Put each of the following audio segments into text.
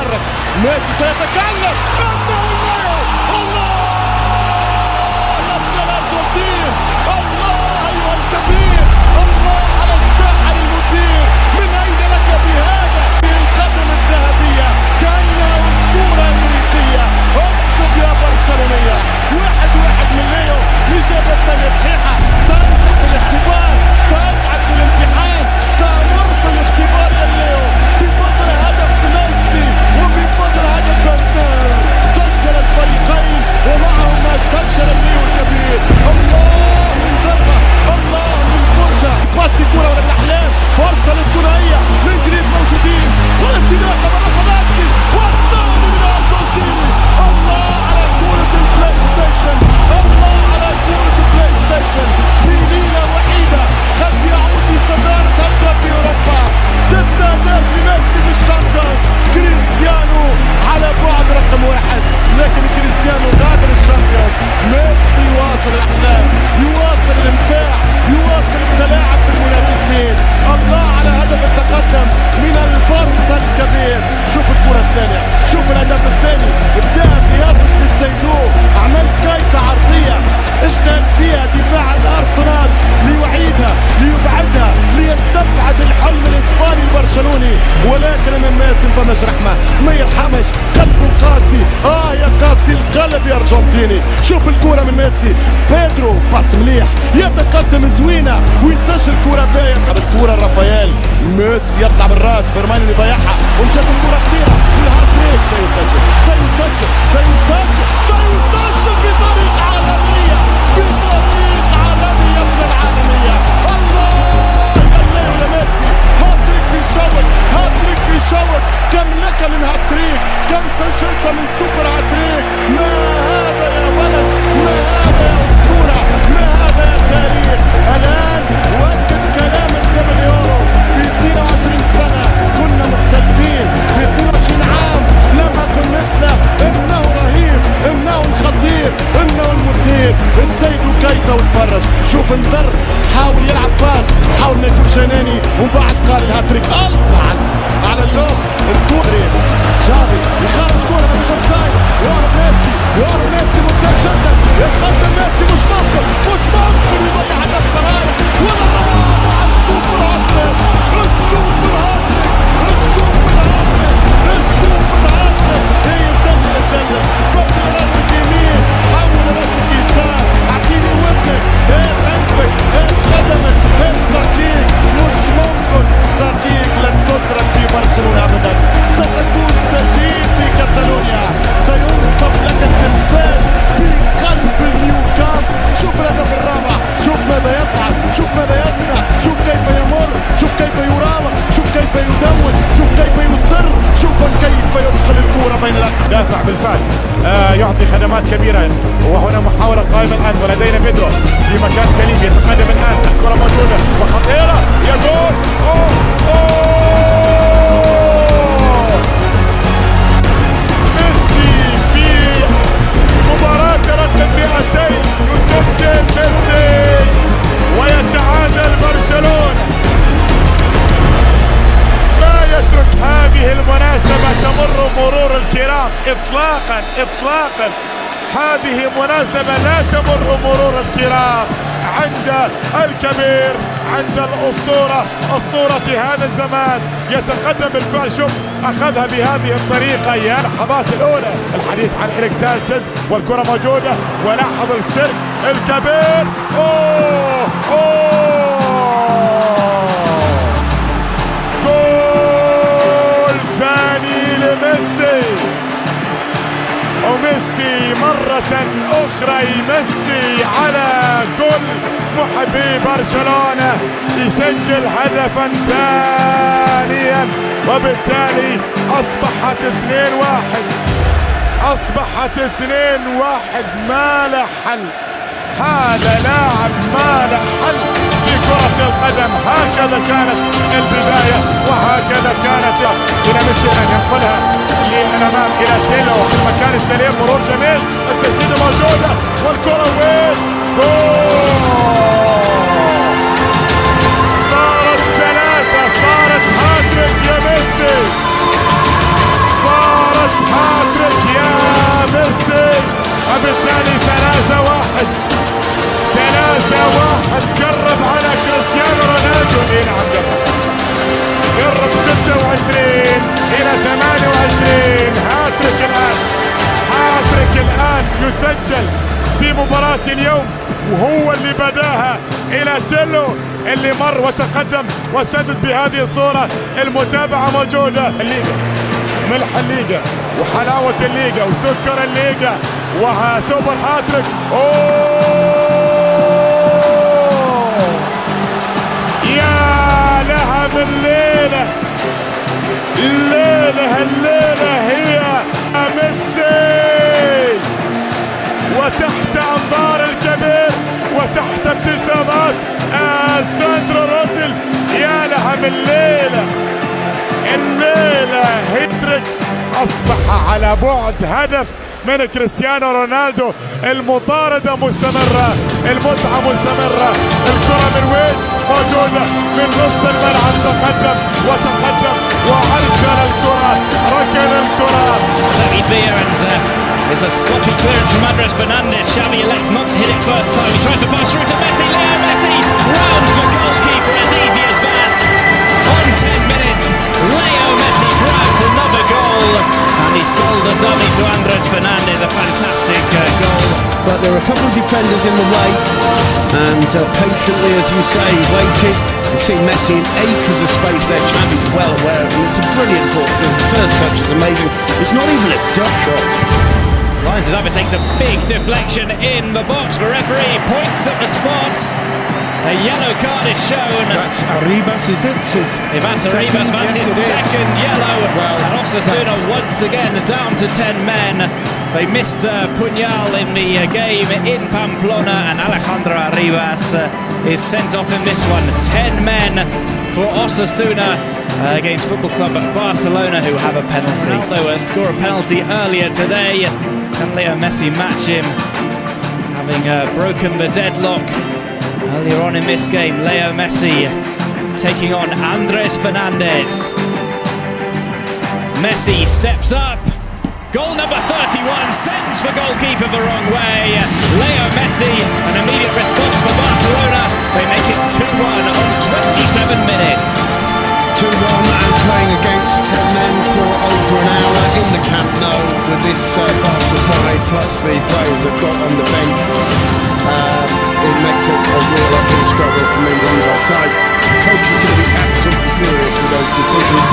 يتحرك، ميسي سيتكلم، الله يا ابن الأرجنتين، الله أيها الكبير، الله على الساحة المثير، من أين لك بهذا؟ القدم الذهبية كأنها أسطورة أمريكية، اكتب يا برشلونية، 1-1 من ليو، الإجابة الثانية صحيحة، سأنجح في الاختبار، سأصعد في الامتحان، سأمر في الاختبار يا ليو، بفضل هدف ميسي وبفضل هدف برنال، سجل الفريقين ومعهما سجل الليو الكبير، الله من ضربة، الله من فرجة، باسي كورة ولا الأحلام، فرصة للثنائية، الإنجليز موجودين، وانطلاقة مرة ميسي، والثاني من الأرجنتيني، الله على كورة البلاي ستيشن، الله على كورة البلاي ستيشن، في ليلة وحيدة قد يعود لصدارة هداف في أوروبا، 6 أهداف لميسي في الشامبيونز، كريستيانو على بعد رقم 1، لكن كريستيانو غادر الشامبيونز، ميسي يواصل الأحلام، يواصل الإمتاع، يواصل التلاعب بالمنافسين، الله على هدف التقدم من البارسا الكبير، شوف الكرة الثانية، شوف الهدف الثاني، ابداع في ياسس للسيدو، عمل كايكا عرضية، اجتهد فيها دفاع الأرسنال ليوعيدها، ليبعدها، ليستبعد الحلم الإسباني البرشلوني، ولكن من ميسي فمش رحمة، ما يرحمش، قلبه قاسي، يا قاسي القلب يا أرجنتيني، شوف الكرة من ميسي، بيدرو باس مليح، يتقدم زوينة ويسجل كرة باية، الكرة رافائيل، ميسي يطلع بالراس، فيرمين يضيعها، ومشات الكرة خطيرة، والهاتريك سيسجل، سيسجل، سيسجل، سيسجل بطريقة عالمية، بطريقة عالمية من العالمية، الله يا ميسي، هاتريك في شوط، هاتريك في شوط، كم لك من هاتريك، كم سجلت من سوبر هاتريك، ما هذا يا ولد، ما هذا يا أسطورة، ما هذا يا تاريخ، الآن وقت كلام قبل يورو، في 22 سنة كنا مختلفين، في 22 عام لم أكن مثله، إنه رهيب، إنه الخطير، إنه المثير، السيد كايتا وتفرج، شوف انذر، حاول يلعب باس، حاول ما يكونش اناني، ومن بعد قال الهاتريك، الله على اللوب، الكورة جافي يخرج كورة مش اوفسايد، يهرب ميسي، يهرب ميسي ممتاز جدا، يتقدم ميسي، مش ممكن، مش ممكن يضيع هدف قرارة، ولا الرابع السوبر هاتريك، السوبر هاتريك، السوبر هاتريك، السوبر هاتريك، هي الدلة، بدل راسك يمين، حول راسك يسار، اعطيني ودنك، هات انفك، هات قدمك، هات ساقيك، مش ممكن، ساقيك لن تترك في برشلونة ابدا، ستكون سجين في كاتالونيا، سينصب لك التمثال في قلب النيو كامب، شوف الهدف الرابع، شوف ماذا يفعل، شوف ماذا يصنع، شوف كيف يمر، شوف كيف يراوغ، شوف كيف يدون، شوف كيف يصر، شوف كيف يدخل الكرة بين الأخير، دافع بالفعل، يعطي خدمات كبيرة، وهنا محاولة قائمة الآن، ولدينا بيدرو في مكان سليم، يتقدم الآن، الكرة موجودة وخطيرة، يا جول، ميسي في مباراة رقم 200 يسجل ميسي ويتعادل برشلونة، لا يترك هذه المناسبة تمر مرور الكرام اطلاقا اطلاقا، هذه مناسبة لا تمر مرور الكرام عند الكبير، عند الأسطورة، أسطورة هذا الزمان، يتقدم بالفعل، شوف أخذها بهذه الطريقة، يا اللحظات الأولى، الحديث عن إريك سانشيز، والكرة موجودة، ولاحظ السلك الكبير، جول ثاني لميسي، وميسي مرة أخرى يمسي على كل محبي برشلونة، يسجل هدفا ثانيا، وبالتالي أصبحت 2-1، أصبحت 2-1، ما له حل، هذا لاعب ما له حل في كرة القدم، هكذا كانت البداية وهكذا كانت، إلى ميسي أن ينقلها للأمام إلى تيلو في المكان السليم، مرور جميل، التسديدة موجودة، والكرة وين؟ جول! صارت 3، صارت هاتريك يا ميسي، صار يسجل في مباراة اليوم، وهو اللي بداها إلى جلو اللي مر وتقدم وسدد بهذه الصورة. المتابعة موجودة. الليغا، ملح الليغا وحلاوة الليغا وسكر الليغا وسوبر هاتريك. يا لها من ليلة، الليلة هي ميسي، وتحت أنظار الجميع وتحت ابتسامات ساندرو روزل. يا لها من ليلة، الليلة هيتريك أصبح على بعد هدف من كريستيانو رونالدو. المطاردة مستمرة، المتعة مستمرة. الكرة من وين؟ موجودة من نص الملعب. تقدم وأرسل الكرة، ركن الكرة. It's a sloppy clearance from Andres Fernandez. Xavi elects not to hit it first time. He tries to pass through to Messi. Leo Messi rounds the goalkeeper as easy as that. On 10 minutes, Leo Messi grabs another goal and he sold a dummy to Andres Fernandez. A fantastic goal. But there are a couple of defenders in the way and patiently, as you say, waited. You see Messi in acres of space there. Xavi's well aware of it. It's a brilliant ball. The first touch is amazing. It's not even a duck shot. Lines it up and takes a big deflection in the box. The referee points at the spot. A yellow card is shown. That's Arribas, is it? Iván Arribas, that's his second yellow. And Osasuna once again down to 10 men. They missed Puñal in the game in Pamplona, and Alejandro Arribas is sent off in this one. 10 men for Osasuna against Football Club Barcelona, who have a penalty. Ronaldo score a penalty earlier today. Can Leo Messi match him, having broken the deadlock earlier on in this game? Leo Messi taking on Andres Fernandez. Messi steps up. Goal number 31, sends the goalkeeper the wrong way. Leo Messi, an immediate response for Barcelona. They make it 2-1 on 27 minutes. 2-1 and playing against 10 men for over an hour in the Camp Nou with this Barca side plus the players they've got on the bench. It makes it a real uphill struggle for Mendilibar's side. The coach is going to be absolutely furious with those decisions.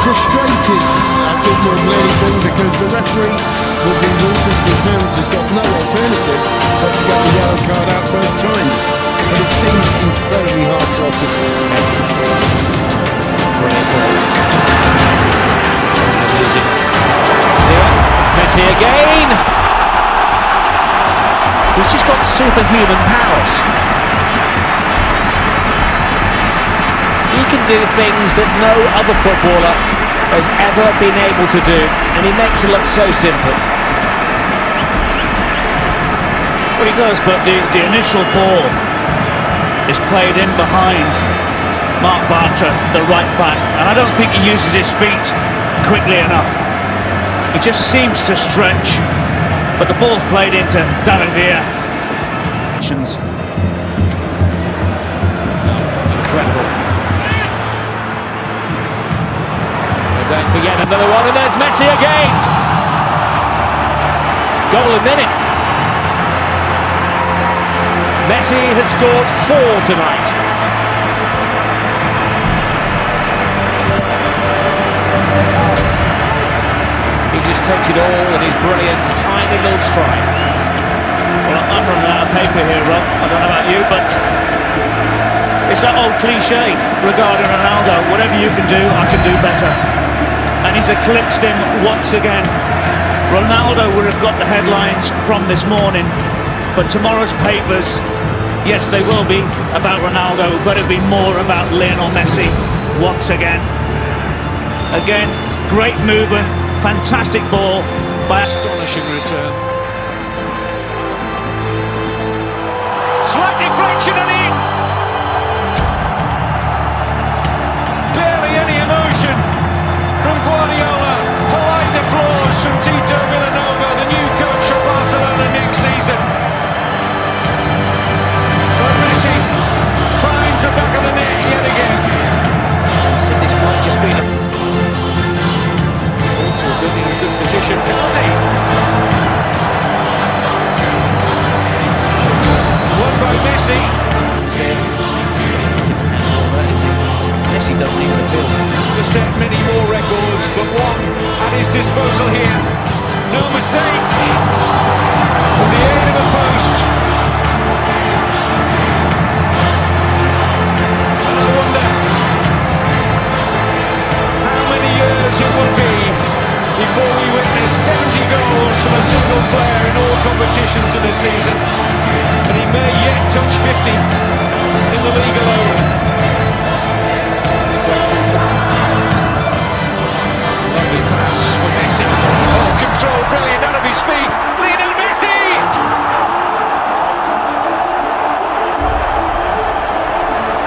Frustrated, I think, more than anything, because the referee will be ruled in his hands, has got no alternative but to get the yellow card out both times. But it seems incredibly hard for us to see. Brilliant ball. Messi again. He's just got superhuman powers. He can do things that no other footballer has ever been able to do, and he makes it look so simple. Well, he does, but the initial ball is played in behind Marc Bartra, the right back, and I don't think he uses his feet quickly enough. He just seems to stretch, but the ball's played into David Villa. Incredible. They're going for yet another one, and there's Messi again. Goal a minute. Messi has scored 4 tonight. He just takes it all in his brilliant, tiny little stride. Well, I'm running out of paper here, Rob. I don't know about you, but it's that old cliche regarding Ronaldo. Whatever you can do, I can do better. And he's eclipsed him once again. Ronaldo would have got the headlines from this morning, but tomorrow's papers, yes, they will be about Ronaldo, but it'll be more about Lionel Messi once again. Again, great movement, fantastic ball by Astonishing return. Slight deflection and in. Barely any emotion from Guardiola. Polite applause from Tito Villanova, the new coach of Barcelona next season. But Messi finds the back of the net yet again. So this might just be a good position. Penalty. disposal here. No mistake. With the aid of a post. And I wonder how many years it will be before we witness 70 goals from a single player in all competitions in this season. And he may yet touch 50 in the league alone. Lovely pass for Messi. Oh, control, brilliant, out of his feet. Lionel Messi!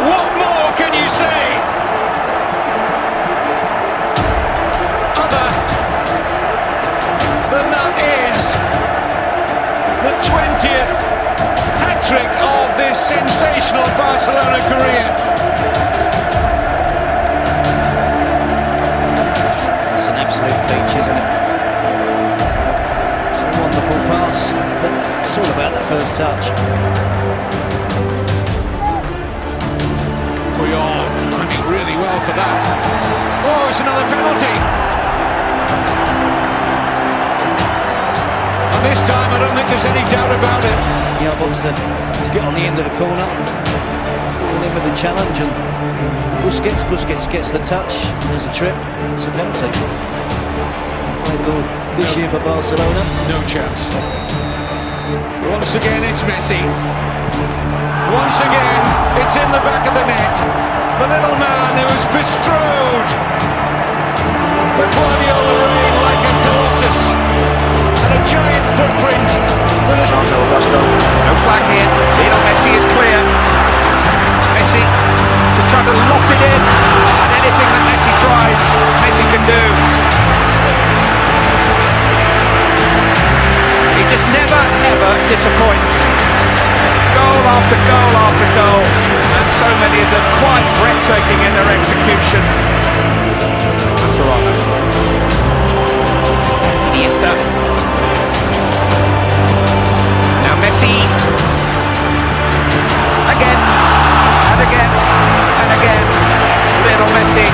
What more can you say? Other than that is the 20th hat-trick of this sensational Barcelona career. It's an absolute peach, isn't it? It's a wonderful pass, but it's all about the first touch. Puyol running really well for that. Oh, it's another penalty. And this time I don't think there's any doubt about it. Yeah, Buxton, he's got on the end of the corner, falling in with the challenge, and Busquets gets the touch. There's a trip, it's a penalty. Played goal this year for Barcelona. No chance. Once again it's Messi. Once again it's in the back of the net. The little man who was bestrode the Guardiola reign like a colossus. And a giant footprint. Santo Augusto, no flag here. Lionel Messi is clear. Messi just trying to lock it in. And anything that Messi tries, Messi can do. He just never, ever disappoints. Goal after goal after goal. And so many of them quite breathtaking in their execution. That's all right. Iniesta. Now Messi, again, and again, and again, Lionel Messi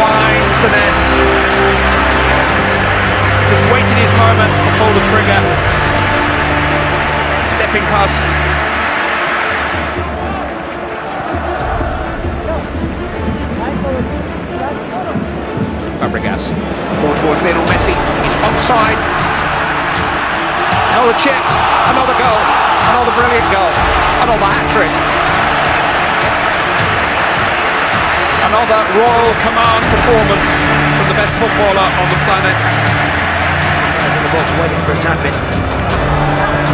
finds the net. Just waited his moment to pull the trigger, stepping past. Fabregas, forward towards Lionel Messi, he's onside. Another chip, another goal, another brilliant goal, another hat-trick. Another Royal Command performance from the best footballer on the planet. Guys in the box waiting for a tap-in.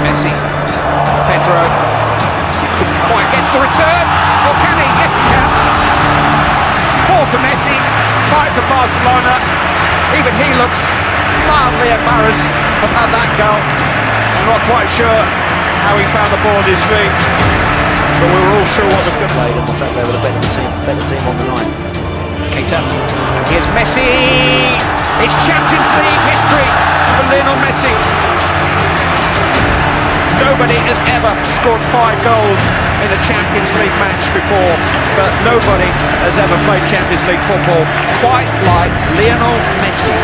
Messi, Pedro, Messi couldn't quite get to the return. Or can he? Yes he can. Four for Messi, five for Barcelona. Even he looks mildly embarrassed about that goal. I'm not quite sure how he found the ball at his feet, but we were all sure what was going to Played and the fact they were the better team on the night. Keita, and here's Messi. It's Champions League history for Lionel Messi. Nobody has ever scored 5 goals in a Champions League match before, but nobody has ever played Champions League football quite like Lionel Messi.